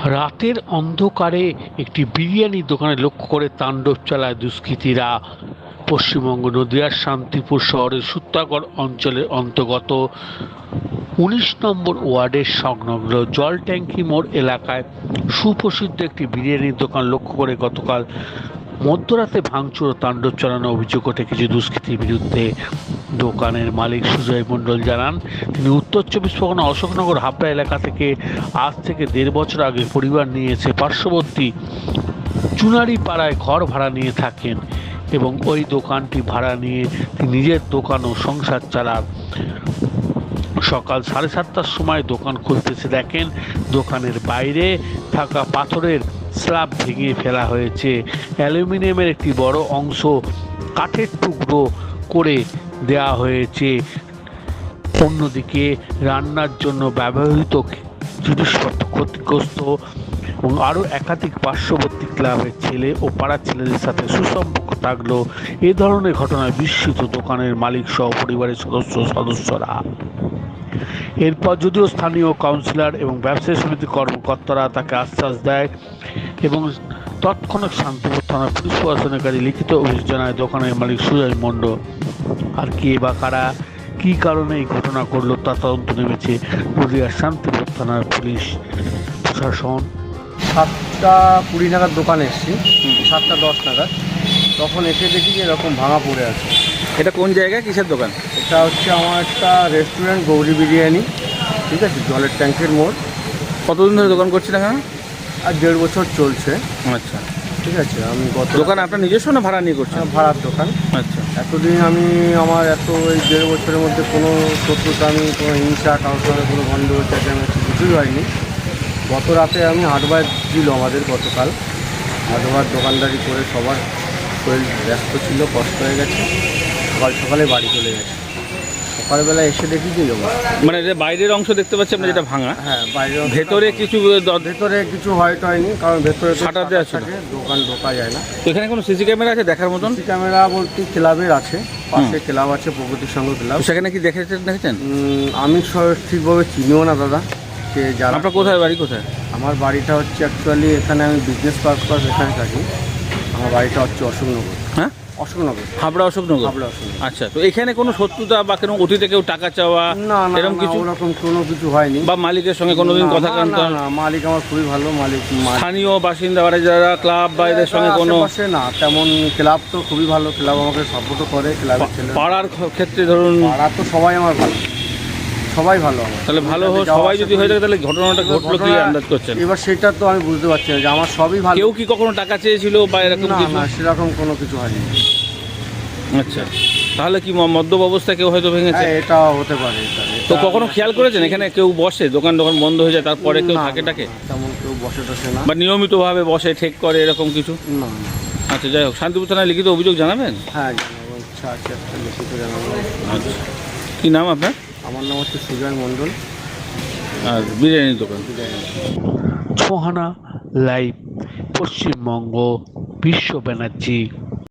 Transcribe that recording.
রাতের অন্ধকারে একটি বিরিয়ানির দোকানে লক্ষ্য করে তাণ্ডব চালায় দুষ্কৃতীরা। পশ্চিমবঙ্গ নদিয়ার শান্তিপুর শহরের সূত্রাগড় অঞ্চলের অন্তর্গত ১৯ নম্বর ওয়ার্ডের সংলগ্ন জলট্যাঙ্কি মোড় এলাকায় সুপ্রসিদ্ধ একটি বিরিয়ানির দোকান লক্ষ্য করে গতকাল মধ্যরাতে ভাঙচুর ও তাণ্ডব চালানোর অভিযোগ ওঠে কিছু দুষ্কৃতীর বিরুদ্ধে। দোকানের মালিক সুজয় মণ্ডল জানান, তিনি উত্তর ২৪ পরগনা অশোকনগর হাবড়া এলাকা থেকে আজ থেকে ১.৫ বছর আগে পরিবার নিয়ে এসে পার্শ্ববর্তী চুনারি পাড়ায় ঘর ভাড়া নিয়ে থাকেন এবং ওই দোকানটি ভাড়া নিয়ে তিনি নিজের দোকান ও সংসার চালান। সকাল ৭:৩০টার সময় দোকান খুলতে এসে দেখেন দোকানের বাইরে থাকা পাথরের স্ল্যাব ভেঙে ফেলা হয়েছে, অ্যালুমিনিয়ামের একটি বড় অংশ কাঠের টুকরো করে দেওয়া হয়েছে। অন্যদিকে রান্নার জন্য ব্যবহৃত জিনিসপত্র ক্ষতিগ্রস্ত এবং আরও একাধিক পার্শ্ববর্তী ক্লাবের ছেলে ও পাড়ার ছেলেদের সাথে সুসম্পর্ক থাকলেও এ ধরনের ঘটনায় বিস্মিত দোকানের মালিক সহ পরিবারের সদস্যরা। এরপর যদিও স্থানীয় কাউন্সিলর এবং ব্যবসায়ী সমিতির কর্মকর্তারা তাকে আশ্বাস দেয় এবং তৎক্ষণাৎ শান্তিপুর থানার পুলিশ প্রশাসনের কাছে লিখিত অভিযোগ জানায় দোকানের মালিক সুজয় মণ্ডল। আর কে বা কারা কী কারণে এই ঘটনা করলো তা তদন্ত নেমেছে নদিয়ার শান্তিপুর থানার পুলিশ প্রশাসন। ৭টা ২০ নাগাদ দোকানে এসেছি, ৭টা ১০ নাগাদ। তখন এসে দেখি যে এরকম ভাঙা পড়ে আছে। এটা কোন জায়গায়, কিসের দোকান? এটা হচ্ছে আমার একটা রেস্টুরেন্ট, গৌরী বিরিয়ানি, ঠিক আছে, জলের ট্যাঙ্কের মোড়। কতদিন ধরে দোকান করছেন এখানে? আর ১.৫ বছর চলছে। আচ্ছা, ঠিক আছে। আমি দোকান আপনার নিজস্ব না ভাড়া নিয়ে করছেন? ভাড়ার দোকান। আচ্ছা, এতদিন আমি আমার এই ১.৫ বছরের মধ্যে কোনো শত্রুতা, আমি কোনো হিংসা, কারোর সঙ্গে কোনো গণ্ডগোল চেঁচামেচি কিছুই হয়নি। গত রাতে আমি হাটবার ছিল আমাদের, গতকাল হাটবার দোকানদারি করে সবার শরীর ব্যস্ত ছিল, কষ্ট হয়ে গেছে, সকালে বাড়ি চলে গেছে। সকালবেলা এসে দেখি যে মানে যে বাইরের অংশ দেখতে পাচ্ছি আমরা, যেটা ভাঙা, হ্যাঁ বাইরে ভেতরে কিছু ভেতরে কিছু হয়নি, কারণ ভেতরে শাটার দেওয়া ছিল, দোকান ঢোকা যায় না। এখানে কোনো সিসি ক্যামেরা আছে দেখার মতন? সিসি ক্যামেরা বলতে ক্লাবের আছে, পাশে ক্লাব আছে, প্রগতির সঙ্গে ক্লাব। সেখানে কি দেখেছেন? আমি ঠিকভাবে চিনিও না দাদা, যে যারা। আপনার কোথায় বাড়ি, কোথায়? আমার বাড়িটা হচ্ছে অ্যাকচুয়ালি এখানে, আমি বিজনেস পারপাস এখানে থাকি। আমার বাড়িটা হচ্ছে অশোকনগর। হ্যাঁ, অশোকনগর, হাবড়া অশোকনগর। হাবড়া অশোকনগর। আচ্ছা, তো এখানে কোনো শত্রুতা বা কোনো অতীতে কেউ টাকা চাওয়া না না, এরকম কিছু? ওরকম কোনো কিছু হয়নি। বা মালিকের সঙ্গে কোনোদিন কথা কানতে? না, মালিক আমার খুবই ভালো মালিক। স্থানীয় বাসিন্দা বা যারা ক্লাব বা এদের সঙ্গে কোনো? না, তেমন ক্লাব তো খুবই ভালো, ক্লাব আমাকে সাপোর্টও করে। ক্লাবের ছেলে পাড়ার ক্ষেত্রে ধরুন, পাড়া তো সবাই আমার ভালো, সবাই ভালো আমার। তাহলে ভালো সবাই যদি হয়ে থাকে, তাহলে ঘটনাটা ঘটলো কি আন্দাজ করছেন? এবার সেটা তো আমি বুঝতে পারছি না, যে আমার সবই ভালো। কেউ কি কখনো টাকা চেয়েছিল বা এরকম কিছু? না, সেরকম কোনো কিছু হয়নি। আচ্ছা, তাহলে কি মদ্যপ অবস্থায় কেউ হয়তো ভেঙেছে? এটা হতে পারে। তো কখনো খেয়াল করেছেন এখানে কেউ বসে, দোকান বন্ধ হয়ে যায়, তারপরে কেউ থাকে তেমন কেউ বসে টসে না, বা নিয়মিতভাবে বসে ঠেক করে এরকম কিছু? না। আচ্ছা, যাই হোক, শান্তিপুর থানায় লিখিত অভিযোগ জানাবেন? হ্যাঁ, জানাবো, ইচ্ছা আছে, একটা লিখিত জানাবো। আচ্ছা, কী নাম আপনার? আমার নাম হচ্ছে সুজয় মণ্ডল। আর বিরিয়ানির দোকান? সোহানা লাইভ, পশ্চিমবঙ্গ, বিশ্ব ব্যানার্জি।